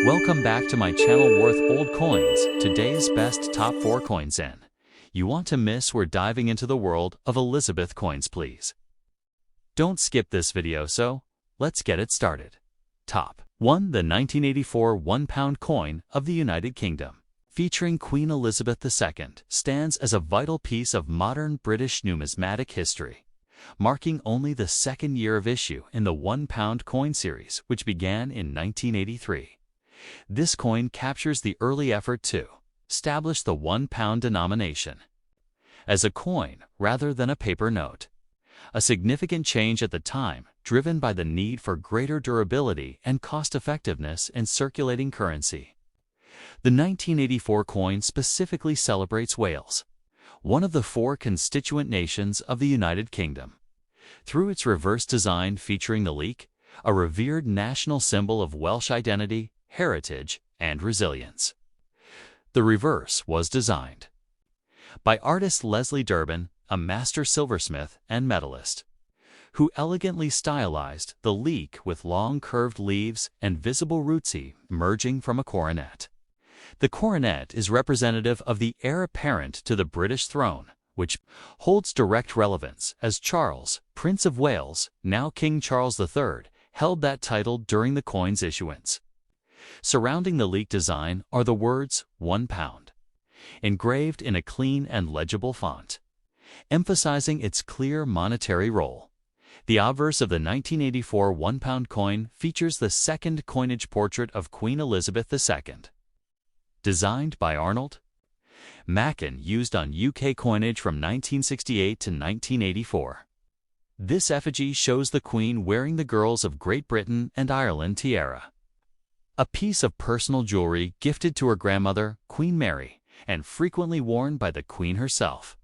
Welcome back to my channel Worth Old Coins, today's best top 4 coins in. You want to miss? We're diving into the world of Elizabeth coins, please. Don't skip this video, so let's get it started. Top 1. The 1984 £1 coin of the United Kingdom, featuring Queen Elizabeth II, stands as a vital piece of modern British numismatic history, marking only the second year of issue in the £1 coin series, which began in 1983. This coin captures the early effort to establish the £1 denomination as a coin rather than a paper note, a significant change at the time driven by the need for greater durability and cost-effectiveness in circulating currency. The 1984 coin specifically celebrates Wales, one of the 4 constituent nations of the United Kingdom, through its reverse design featuring the leek, a revered national symbol of Welsh identity, heritage, and resilience. The reverse was designed by artist Leslie Durbin, a master silversmith and medalist, who elegantly stylized the leek with long curved leaves and visible roots emerging from a coronet. The coronet is representative of the heir apparent to the British throne, which holds direct relevance as Charles, Prince of Wales, now King Charles III, held that title during the coin's issuance. Surrounding the leek design are the words £1, engraved in a clean and legible font, emphasizing its clear monetary role. The obverse of the 1984 £1 coin features the second coinage portrait of Queen Elizabeth II, designed by Arnold Mackin, used on UK coinage from 1968 to 1984. This effigy shows the Queen wearing the girls of Great Britain and Ireland tiara, a piece of personal jewelry gifted to her grandmother, Queen Mary, and frequently worn by the Queen herself.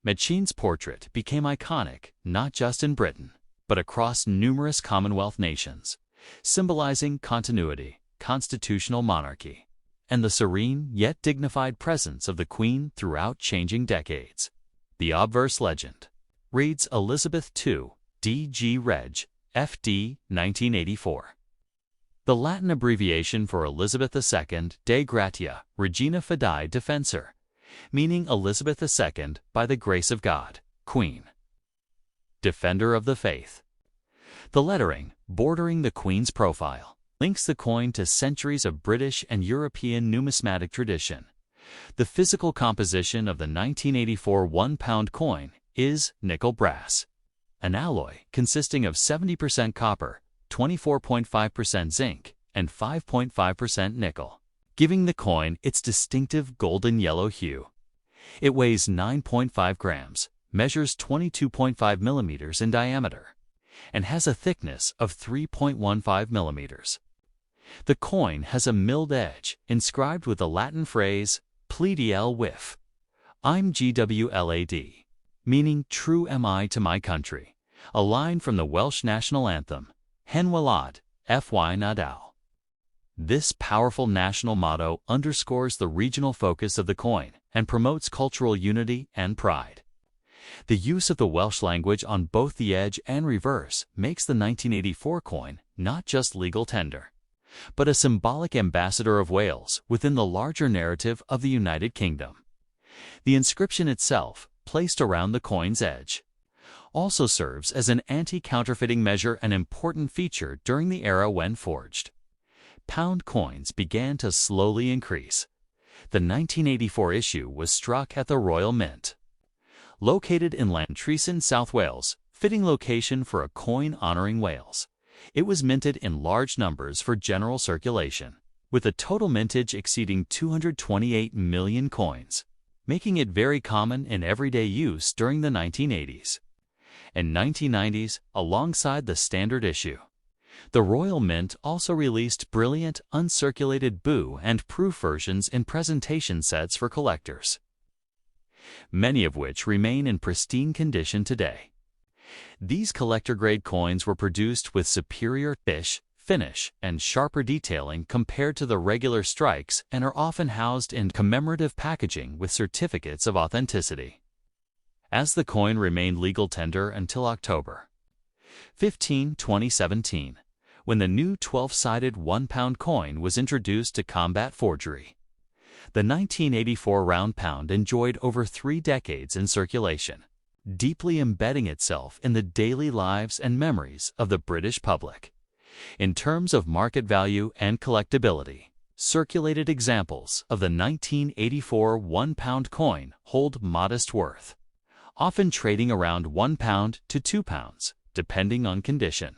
Machin's portrait became iconic not just in Britain, but across numerous Commonwealth nations, symbolizing continuity, constitutional monarchy, and the serene yet dignified presence of the Queen throughout changing decades. The obverse legend reads Elizabeth II, D.G. Reg. F.D. 1984. The Latin abbreviation for Elizabeth II, Dei Gratia, Regina Fidei Defensor, meaning Elizabeth II, by the grace of God, Queen, Defender of the Faith. The lettering, bordering the Queen's profile, links the coin to centuries of British and European numismatic tradition. The physical composition of the 1984 £1 coin is nickel brass, an alloy consisting of 70% copper, 24.5% zinc, and 5.5% nickel, giving the coin its distinctive golden yellow hue. It weighs 9.5 grams, measures 22.5 millimeters in diameter, and has a thickness of 3.15 millimeters. The coin has a milled edge inscribed with the Latin phrase Pledi el Wif, I'm GWLAD, meaning true am I to my country, a line from the Welsh national anthem, Hen Walad, Fy Nadal. This powerful national motto underscores the regional focus of the coin and promotes cultural unity and pride. The use of the Welsh language on both the edge and reverse makes the 1984 coin not just legal tender, but a symbolic ambassador of Wales within the larger narrative of the United Kingdom. The inscription itself, placed around the coin's edge, also serves as an anti-counterfeiting measure, an important feature during the era when forged pound coins began to slowly increase. The 1984 issue was struck at the Royal Mint, located in Llantrisant, South Wales, fitting location for a coin honoring Wales. It was minted in large numbers for general circulation, with a total mintage exceeding 228 million coins, making it very common in everyday use during the 1980s and 1990s alongside the standard issue. The Royal Mint also released brilliant, uncirculated boo and proof versions in presentation sets for collectors, many of which remain in pristine condition today. These collector-grade coins were produced with superior finish and sharper detailing compared to the regular strikes and are often housed in commemorative packaging with certificates of authenticity. As the coin remained legal tender until October 15, 2017, when the new 12-sided £1 coin was introduced to combat forgery. The 1984 round pound enjoyed over 3 decades in circulation, deeply embedding itself in the daily lives and memories of the British public. In terms of market value and collectability, circulated examples of the 1984 £1 coin hold modest worth, often trading around £1 to £2, depending on condition.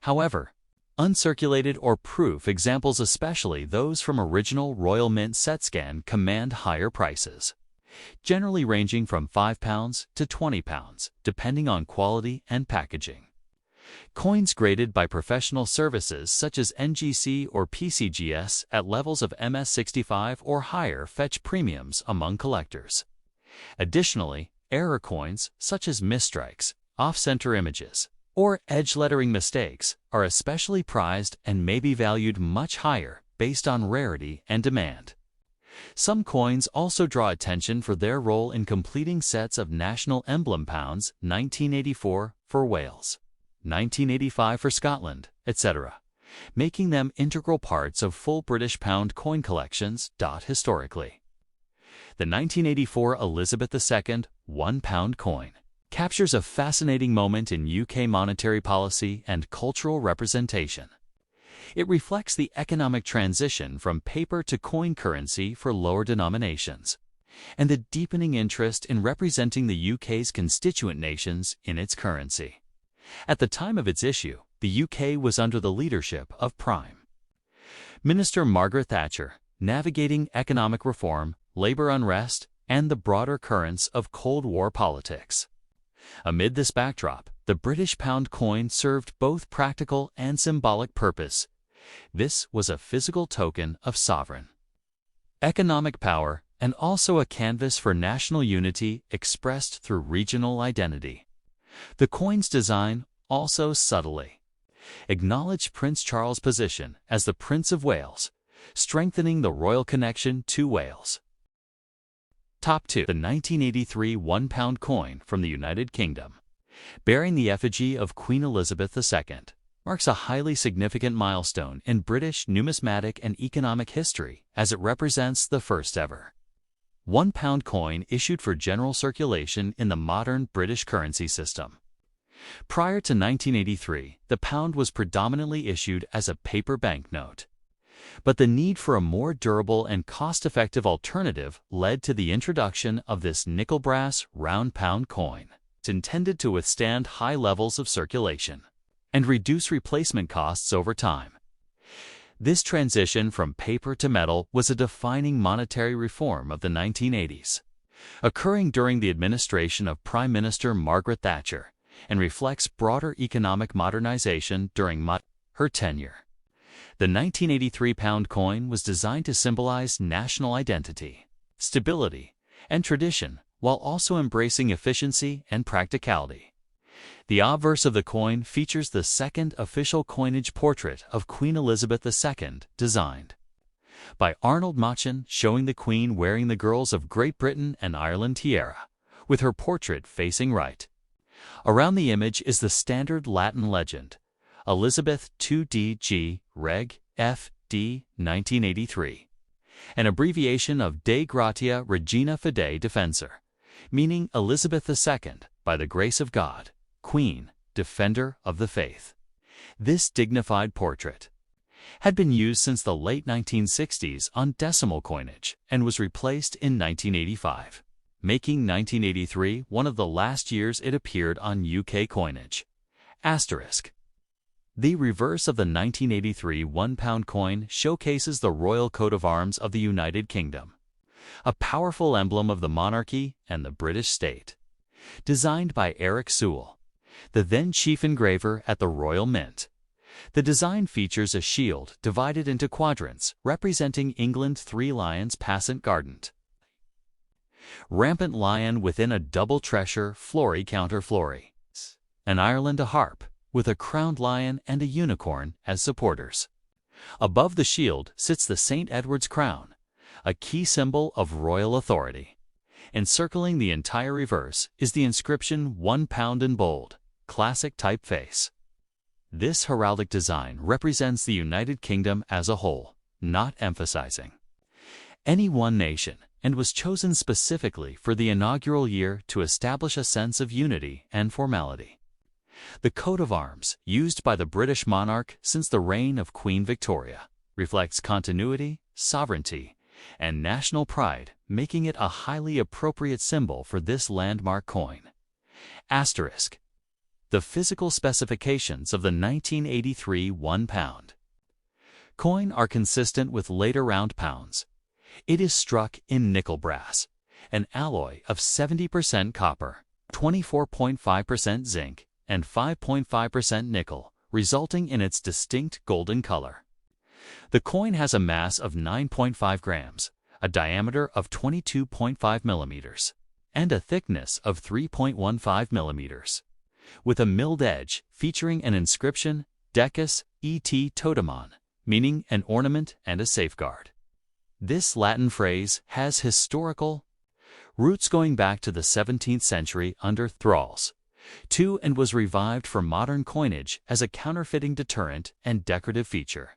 However, uncirculated or proof examples, especially those from original Royal Mint set scan, command higher prices, generally ranging from £5 to £20, depending on quality and packaging. Coins graded by professional services such as NGC or PCGS at levels of MS65 or higher fetch premiums among collectors. Additionally, error coins such as misstrikes, off-center images, or edge lettering mistakes are especially prized and may be valued much higher based on rarity and demand. Some coins also draw attention for their role in completing sets of national emblem pounds, 1984 for Wales, 1985 for Scotland, etc., making them integral parts of full British pound coin collections. Historically, the 1984 Elizabeth II £1 coin captures a fascinating moment in UK monetary policy and cultural representation. It reflects the economic transition from paper to coin currency for lower denominations, and the deepening interest in representing the UK's constituent nations in its currency. At the time of its issue, the UK was under the leadership of Prime Minister Margaret Thatcher, navigating economic reform, labor unrest, and the broader currents of Cold War politics. Amid this backdrop, the British pound coin served both practical and symbolic purpose. This was a physical token of sovereign economic power and also a canvas for national unity expressed through regional identity. The coin's design also subtly acknowledged Prince Charles' position as the Prince of Wales, strengthening the royal connection to Wales. Top 2. The 1983 £1 coin from the United Kingdom, bearing the effigy of Queen Elizabeth II, marks a highly significant milestone in British numismatic and economic history as it represents the first ever £1 coin issued for general circulation in the modern British currency system. Prior to 1983, the pound was predominantly issued as a paper banknote, but the need for a more durable and cost-effective alternative led to the introduction of this nickel-brass round pound coin. It's intended to withstand high levels of circulation and reduce replacement costs over time. This transition from paper to metal was a defining monetary reform of the 1980s, occurring during the administration of Prime Minister Margaret Thatcher, and reflects broader economic modernization during her tenure. The 1983 pound coin was designed to symbolize national identity, stability, and tradition, while also embracing efficiency and practicality. The obverse of the coin features the second official coinage portrait of Queen Elizabeth II, designed by Arnold Machen, showing the Queen wearing the Girls of Great Britain and Ireland tiara, with her portrait facing right. Around the image is the standard Latin legend, Elizabeth 2DG Reg. F.D. 1983, an abbreviation of De Gratia Regina Fidei Defensor, meaning Elizabeth II, by the grace of God, Queen, Defender of the Faith. This dignified portrait had been used since the late 1960s on decimal coinage and was replaced in 1985, making 1983 one of the last years it appeared on UK coinage. Asterisk. The reverse of the 1983 £1 coin showcases the royal coat of arms of the United Kingdom, a powerful emblem of the monarchy and the British state. Designed by Eric Sewell, the then chief engraver at the Royal Mint, the design features a shield divided into quadrants representing England's 3 lions passant guardant, rampant lion within a double treasure flory counter flory, and Ireland a harp, with a crowned lion and a unicorn as supporters. Above the shield sits the St. Edward's crown, a key symbol of royal authority. Encircling the entire reverse is the inscription £1 in bold, classic typeface. This heraldic design represents the United Kingdom as a whole, not emphasizing any one nation, and was chosen specifically for the inaugural year to establish a sense of unity and formality. The coat of arms, used by the British monarch since the reign of Queen Victoria, reflects continuity, sovereignty, and national pride, making it a highly appropriate symbol for this landmark coin. Asterisk. The physical specifications of the 1983 £1 coin are consistent with later round pounds. It is struck in nickel brass, an alloy of 70% copper, 24.5% zinc, and 5.5% nickel, resulting in its distinct golden color. The coin has a mass of 9.5 grams, a diameter of 22.5 millimeters, and a thickness of 3.15 millimeters, with a milled edge featuring an inscription, Decus et totemon, meaning an ornament and a safeguard. This Latin phrase has historical roots going back to the 17th century under thralls, too, and was revived for modern coinage as a counterfeiting deterrent and decorative feature.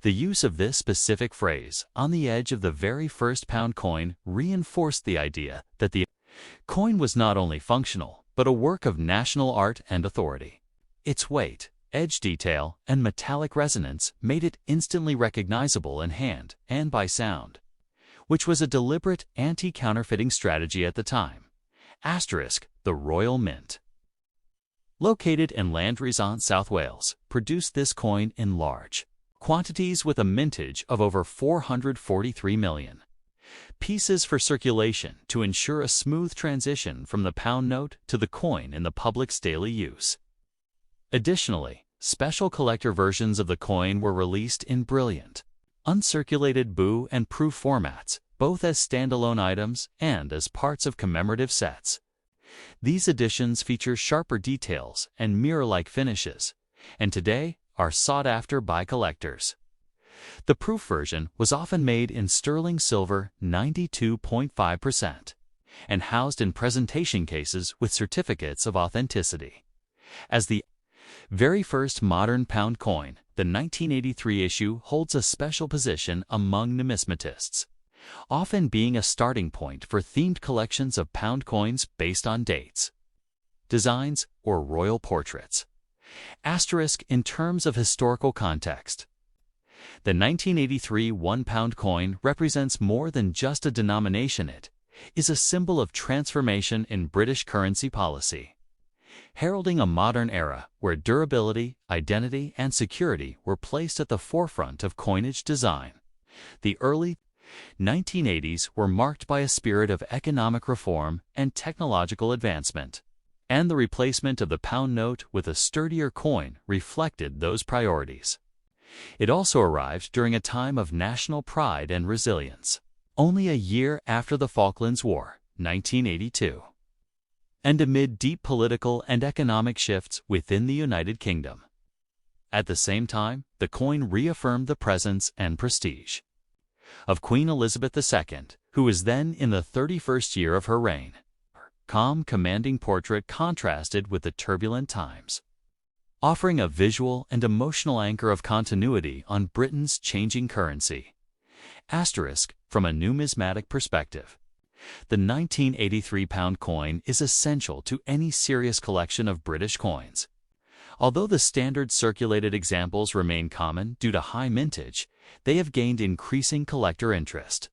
The use of this specific phrase on the edge of the very first pound coin reinforced the idea that the coin was not only functional, but a work of national art and authority. Its weight, edge detail, and metallic resonance made it instantly recognizable in hand and by sound, which was a deliberate anti-counterfeiting strategy at the time. Asterisk, the Royal Mint, located in Landrysant, South Wales, produced this coin in large quantities with a mintage of over 443 million pieces for circulation to ensure a smooth transition from the pound note to the coin in the public's daily use. Additionally, special collector versions of the coin were released in brilliant, uncirculated boo and proof formats, both as standalone items and as parts of commemorative sets. These editions feature sharper details and mirror-like finishes, and today are sought after by collectors. The proof version was often made in sterling silver 92.5% and housed in presentation cases with certificates of authenticity. As the very first modern pound coin, the 1983 issue holds a special position among numismatists, often being a starting point for themed collections of pound coins based on dates, designs, or royal portraits. Asterisk, in terms of historical context, the 1983 £1 coin represents more than just a denomination. It is a symbol of transformation in British currency policy, heralding a modern era where durability, identity, and security were placed at the forefront of coinage design. The early 1980s were marked by a spirit of economic reform and technological advancement, and the replacement of the pound note with a sturdier coin reflected those priorities. It also arrived during a time of national pride and resilience, only a year after the Falklands War, 1982, and amid deep political and economic shifts within the United Kingdom. At the same time, the coin reaffirmed the presence and prestige of Queen Elizabeth II, who was then in the 31st year of her reign. Her calm, commanding portrait contrasted with the turbulent times, offering a visual and emotional anchor of continuity on Britain's changing currency. Asterisk, from a numismatic perspective, the 1983 pound coin is essential to any serious collection of British coins. Although the standard circulated examples remain common due to high mintage, they have gained increasing collector interest.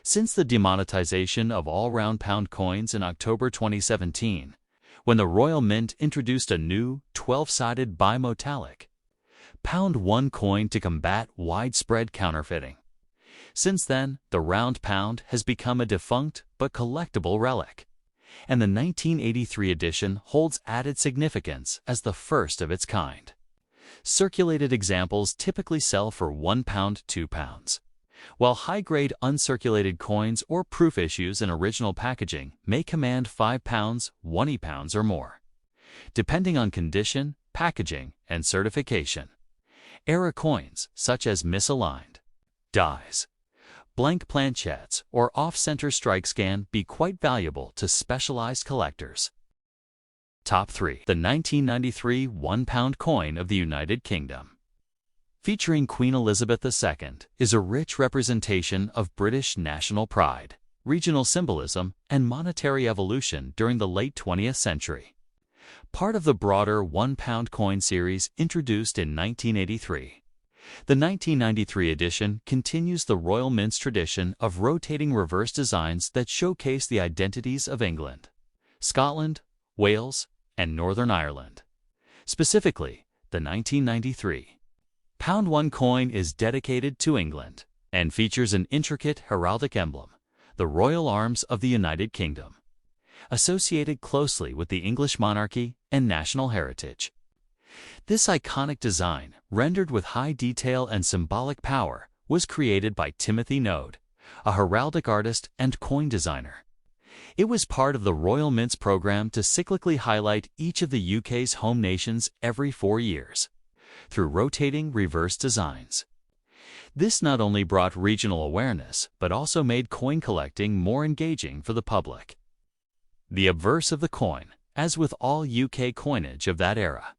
Since the demonetization of all round pound coins in October 2017, when the Royal Mint introduced a new 12-sided bimetallic pound 1 coin to combat widespread counterfeiting. Since then, the round pound has become a defunct but collectible relic, and the 1983 edition holds added significance as the first of its kind. Circulated examples typically sell for £1, £2, while high-grade uncirculated coins or proof issues in original packaging may command £5, £20 or more, depending on condition, packaging, and certification. Era coins, such as misaligned dies, blank planchettes, or off-center strikes can be quite valuable to specialized collectors. Top 3. The 1993 £1 coin of the United Kingdom. Featuring Queen Elizabeth II, is a rich representation of British national pride, regional symbolism, and monetary evolution during the late 20th century. Part of the broader £1 coin series introduced in 1983. The 1993 edition continues the Royal Mint's tradition of rotating reverse designs that showcase the identities of England, Scotland, Wales, and Northern Ireland. Specifically, the 1993 £1 coin is dedicated to England and features an intricate heraldic emblem, the Royal Arms of the United Kingdom, associated closely with the English monarchy and national heritage. This iconic design, rendered with high detail and symbolic power, was created by Timothy Node, a heraldic artist and coin designer. It was part of the Royal Mint's program to cyclically highlight each of the UK's home nations every 4 years, through rotating reverse designs. This not only brought regional awareness, but also made coin collecting more engaging for the public. The obverse of the coin, as with all UK coinage of that era,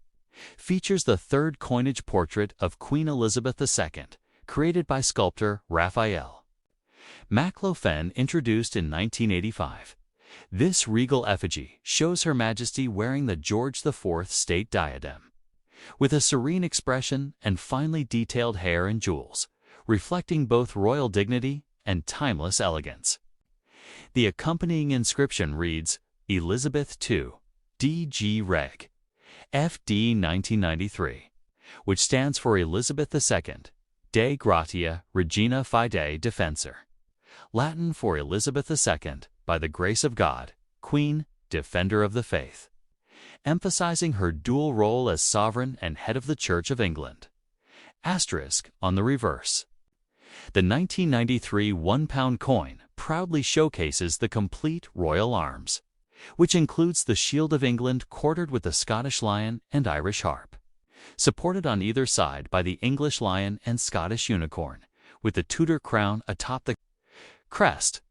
features the third coinage portrait of Queen Elizabeth II, created by sculptor Raphael MacLofen, introduced in 1985. This regal effigy shows Her Majesty wearing the George IV state diadem, with a serene expression and finely detailed hair and jewels, reflecting both royal dignity and timeless elegance. The accompanying inscription reads, Elizabeth II, D.G. Reg. F.D. 1993, which stands for Elizabeth II, Dei Gratia Regina Fidei Defensor, Latin for Elizabeth II, by the grace of God, Queen, Defender of the Faith, emphasizing her dual role as sovereign and head of the Church of England. Asterisk on the reverse. The 1993 £1 coin proudly showcases the complete royal arms, which includes the Shield of England quartered with the Scottish lion and Irish harp, supported on either side by the English lion and Scottish unicorn, with the Tudor crown atop the crest.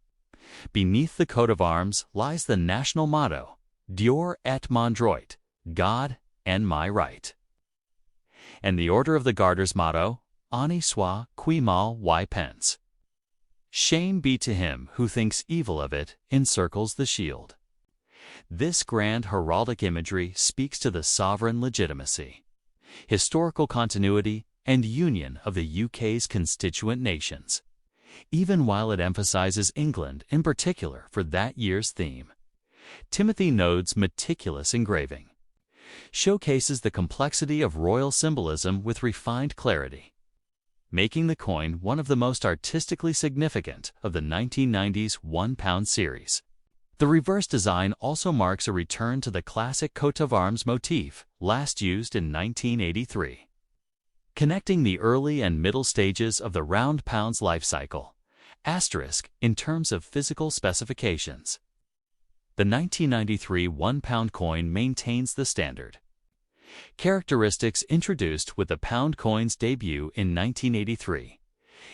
Beneath the coat of arms lies the national motto, Dior et mon droit, God and my right, and the Order of the Garter's motto, Honi soit qui mal y pense. Shame be to him who thinks evil of it, encircles the shield. This grand heraldic imagery speaks to the sovereign legitimacy, historical continuity, and union of the UK's constituent nations, even while it emphasizes England in particular for that year's theme. Timothy Node's meticulous engraving showcases the complexity of royal symbolism with refined clarity, making the coin one of the most artistically significant of the 1990s £1 series. The reverse design also marks a return to the classic coat of arms motif, last used in 1983. Connecting the early and middle stages of the round pound's life cycle, asterisk in terms of physical specifications. The 1993 £1 coin maintains the standard characteristics introduced with the pound coin's debut in 1983.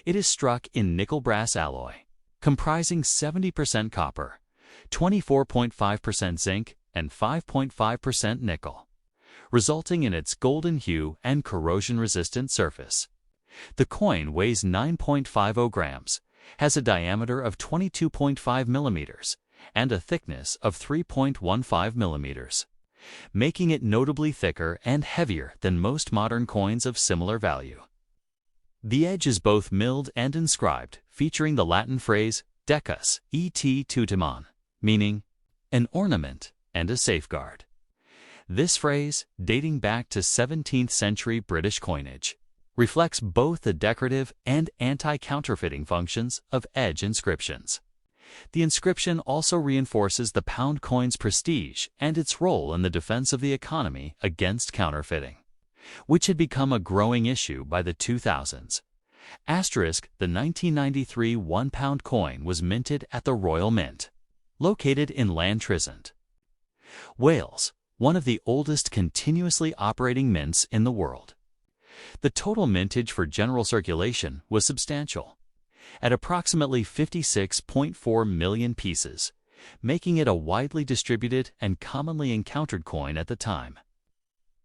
It is struck in nickel brass alloy, comprising 70% copper, 24.5% zinc, and 5.5% nickel, resulting in its golden hue and corrosion-resistant surface. The coin weighs 9.50 grams, has a diameter of 22.5 millimeters, and a thickness of 3.15 millimeters, making it notably thicker and heavier than most modern coins of similar value. The edge is both milled and inscribed, featuring the Latin phrase decus et tutemon, meaning an ornament and a safeguard. This phrase, dating back to 17th century British coinage, reflects both the decorative and anti-counterfeiting functions of edge inscriptions. The inscription also reinforces the pound coin's prestige and its role in the defense of the economy against counterfeiting, which had become a growing issue by the 2000s. Asterisk, the 1993 £1 coin was minted at the Royal Mint, located in Llantrisant, Wales, one of the oldest continuously operating mints in the world. The total mintage for general circulation was substantial, at approximately 56.4 million pieces, making it a widely distributed and commonly encountered coin at the time.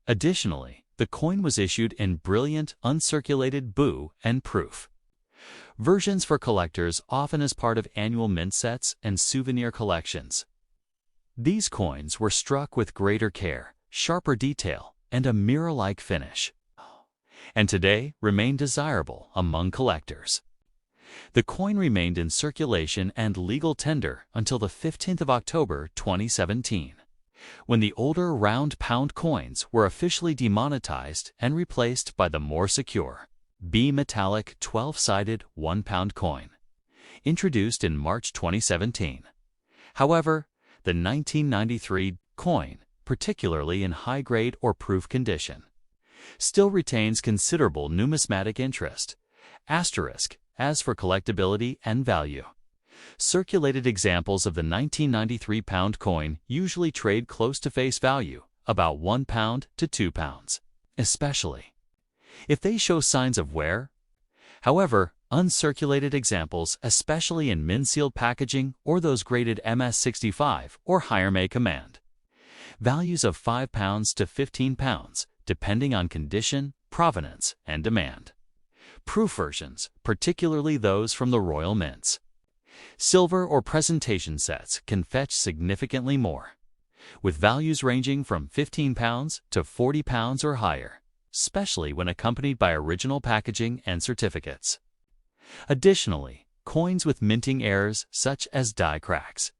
Additionally, the coin was issued in brilliant, uncirculated boo and proof versions for collectors, often as part of annual mint sets and souvenir collections. These coins were struck with greater care, sharper detail, and a mirror-like finish, and today remain desirable among collectors. The coin remained in circulation and legal tender until the 15th of October 2017, when the older round pound coins were officially demonetized and replaced by the more secure B-metallic 12-sided 1-pound coin, introduced in March 2017. However, the 1993 coin, particularly in high-grade or proof condition, still retains considerable numismatic interest, as for collectability and value. Circulated examples of the 1993 pound coin usually trade close to face value, about 1 pound to 2 pounds, especially if they show signs of wear. However, uncirculated examples, especially in min-sealed packaging or those graded MS65 or higher, may command values of 5 pounds to 15 pounds, depending on condition, provenance, and demand. Proof versions, particularly those from the Royal Mints, silver or presentation sets, can fetch significantly more, with values ranging from 15 pounds to 40 pounds or higher, especially when accompanied by original packaging and certificates. Additionally, coins with minting errors such as die cracks,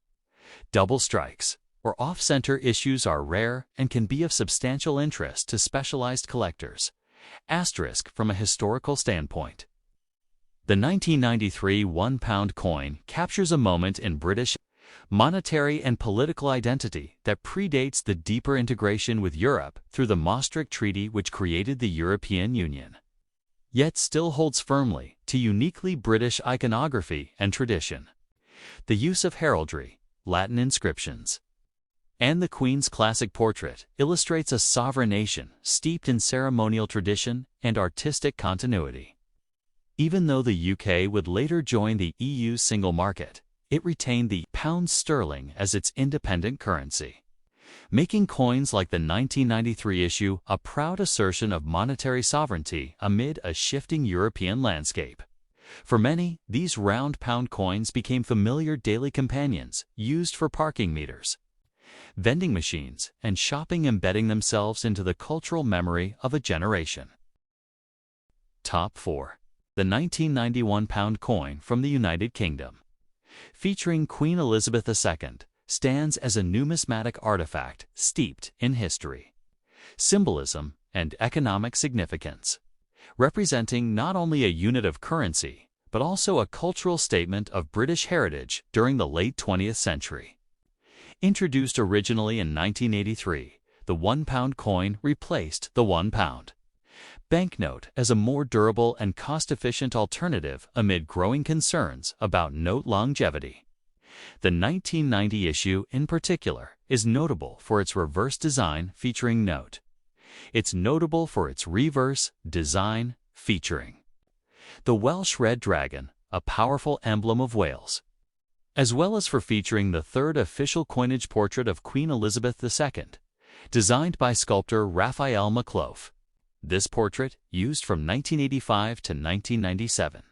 double strikes, or off-center issues are rare and can be of substantial interest to specialized collectors. From a historical standpoint, the 1993 1-pound coin captures a moment in British monetary and political identity that predates the deeper integration with Europe through the Maastricht Treaty, which created the European Union, yet still holds firmly to uniquely British iconography and tradition. The use of heraldry, Latin inscriptions, and the Queen's classic portrait illustrates a sovereign nation steeped in ceremonial tradition and artistic continuity. Even though the UK would later join the EU single market, it retained the pound sterling as its independent currency, making coins like the 1993 issue a proud assertion of monetary sovereignty amid a shifting European landscape. For many, these round pound coins became familiar daily companions used for parking meters, vending machines, and shopping, embedding themselves into the cultural memory of a generation. Top 4. The 1991 pound coin from the United Kingdom, featuring Queen Elizabeth II, stands as a numismatic artifact steeped in history, symbolism, and economic significance, representing not only a unit of currency, but also a cultural statement of British heritage during the late 20th century. Introduced originally in 1983, the 1-pound coin replaced the 1-pound banknote as a more durable and cost-efficient alternative amid growing concerns about note longevity. The 1990 issue, in particular, is notable for its reverse design featuring note. It's notable for its reverse design featuring the Welsh red dragon, a powerful emblem of Wales, as well as for featuring the third official coinage portrait of Queen Elizabeth II, designed by sculptor Raphael Maclouf. This portrait, used from 1985 to 1997,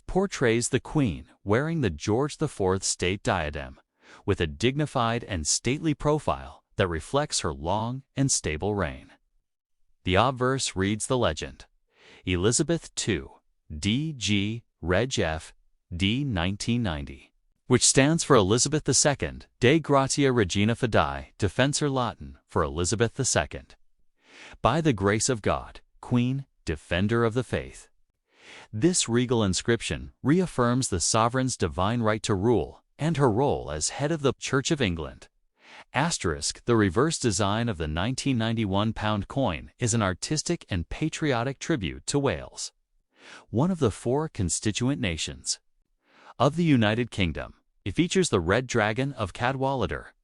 portrays the Queen wearing the George IV state diadem, with a dignified and stately profile that reflects her long and stable reign. The obverse reads the legend, Elizabeth II, D.G. Reg F. D. 1990, which stands for Elizabeth II, De Gratia Regina Fidei, Defensor Latin for Elizabeth II. By the grace of God, Queen, Defender of the Faith. This regal inscription reaffirms the sovereign's divine right to rule and her role as head of the Church of England. The reverse design of the 1991 pound coin is an artistic and patriotic tribute to Wales, one of the 4 constituent nations of the United Kingdom. It features the red dragon of Cadwallader,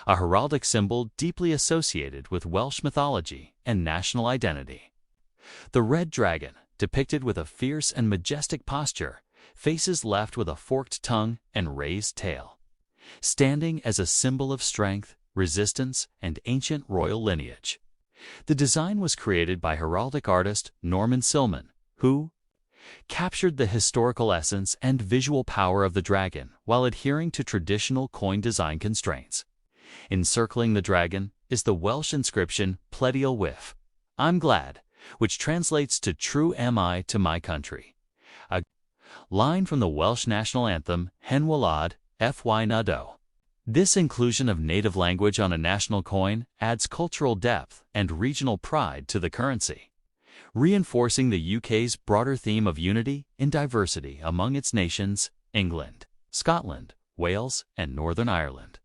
a heraldic symbol deeply associated with Welsh mythology and national identity. The red dragon, depicted with a fierce and majestic posture, faces left with a forked tongue and raised tail, standing as a symbol of strength, resistance, and ancient royal lineage. The design was created by heraldic artist Norman Silman, who captured the historical essence and visual power of the dragon while adhering to traditional coin design constraints. Encircling the dragon is the Welsh inscription Pledial Wyf, I'm glad, which translates to True am I to my country, a line from the Welsh national anthem Hen Wlad, Fy Nado. This inclusion of native language on a national coin adds cultural depth and regional pride to the currency, reinforcing the UK's broader theme of unity in diversity among its nations, England, Scotland, Wales, and Northern Ireland.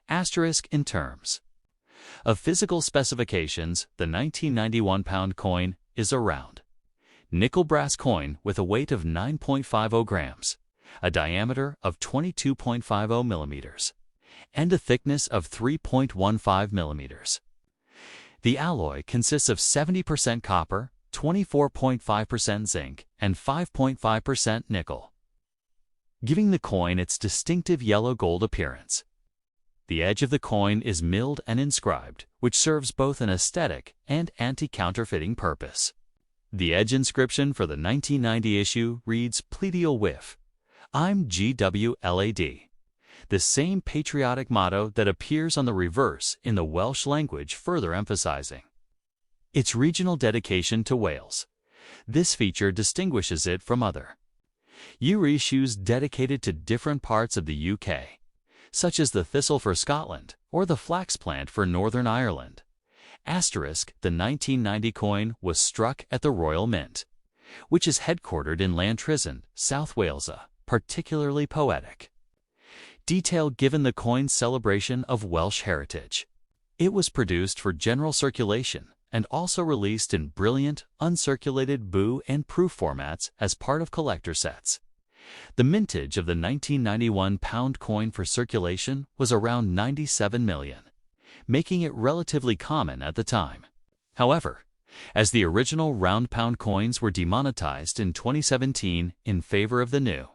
Asterisk in terms of physical specifications, the 1991 pound coin is a round, nickel brass coin with a weight of 9.50 grams, a diameter of 22.50 millimeters, and a thickness of 3.15 millimeters. The alloy consists of 70% copper, 24.5% zinc, and 5.5% nickel, giving the coin its distinctive yellow-gold appearance. The edge of the coin is milled and inscribed, which serves both an aesthetic and anti-counterfeiting purpose. The edge inscription for the 1990 issue reads Pledial Wyf, I'm GWLAD, the same patriotic motto that appears on the reverse in the Welsh language, further emphasizing its regional dedication to Wales. This feature distinguishes it from other issues dedicated to different parts of the UK, such as the thistle for Scotland or the flax plant for Northern Ireland. Asterisk, the 1990 coin was struck at the Royal Mint, which is headquartered in Llantrisant, South Wales, particularly poetic detail given the coin's celebration of Welsh heritage. It was produced for general circulation and also released in brilliant, uncirculated boo and proof formats as part of collector sets. The mintage of the 1991 pound coin for circulation was around 97 million, making it relatively common at the time. However, as the original round pound coins were demonetized in 2017 in favor of the new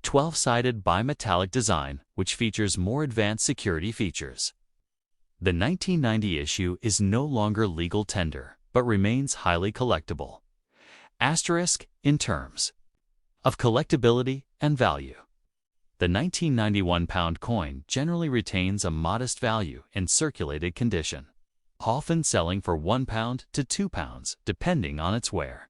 12-sided bimetallic design, which features more advanced security features, the 1990 issue is no longer legal tender, but remains highly collectible. Asterisk in terms of collectability and value. The 1991 pound coin generally retains a modest value in circulated condition, often selling for £1 to £2 depending on its wear.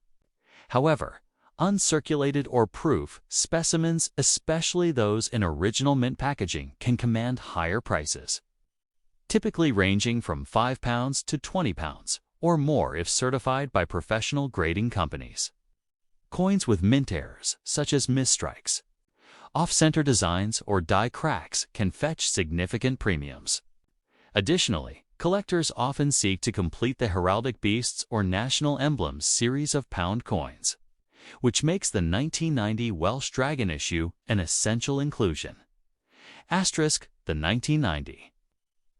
However, uncirculated or proof specimens, especially those in original mint packaging, can command higher prices, typically ranging from £5 to £20 or more if certified by professional grading companies. Coins with mint errors, such as misstrikes, off-center designs, or die cracks, can fetch significant premiums. Additionally, collectors often seek to complete the heraldic beasts or national emblems series of pound coins, which makes the 1990 Welsh Dragon issue an essential inclusion. Asterisk, the 1990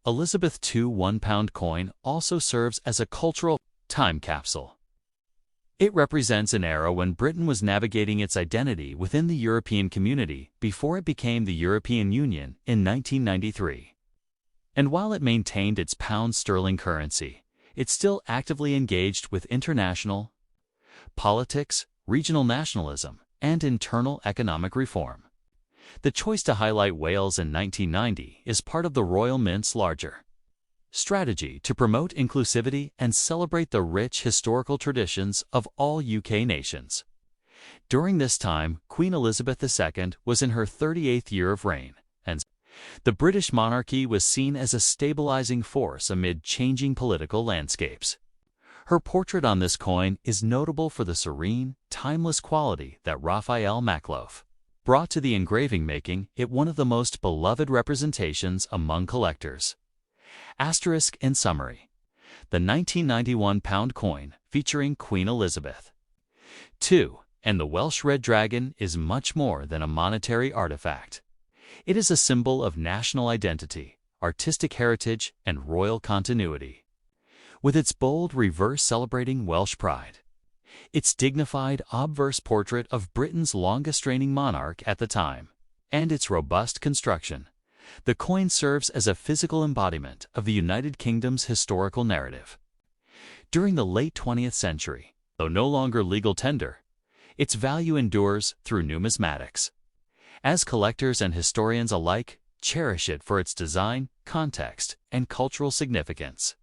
Elizabeth II £1 coin also serves as a cultural time capsule. It represents an era when Britain was navigating its identity within the European community before it became the European Union in 1993. And while it maintained its pound sterling currency, it still actively engaged with international politics, regional nationalism, and internal economic reform. The choice to highlight Wales in 1990 is part of the Royal Mint's larger strategy to promote inclusivity and celebrate the rich historical traditions of all UK nations. During this time, Queen Elizabeth II was in her 38th year of reign, and the British monarchy was seen as a stabilizing force amid changing political landscapes. Her portrait on this coin is notable for the serene, timeless quality that Raphael Makloff brought to the engraving, making it one of the most beloved representations among collectors. Asterisk in summary, the 1991 pound coin featuring Queen Elizabeth II and the Welsh Red Dragon is much more than a monetary artifact. It is a symbol of national identity, artistic heritage, and royal continuity. With its bold reverse celebrating Welsh pride, its dignified obverse portrait of Britain's longest reigning monarch at the time, and its robust construction, The coin serves as a physical embodiment of the United Kingdom's historical narrative. During the late 20th century, though no longer legal tender, its value endures through numismatics, as collectors and historians alike cherish it for its design, context, and cultural significance.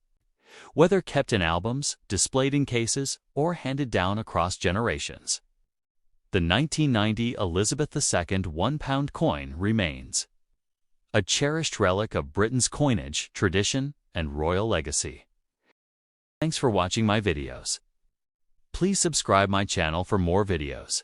Whether kept in albums, displayed in cases, or handed down across generations, the 1990 Elizabeth II £1 coin remains a cherished relic of Britain's coinage, tradition, and royal legacy. Thanks for watching my videos. Please subscribe my channel for more videos.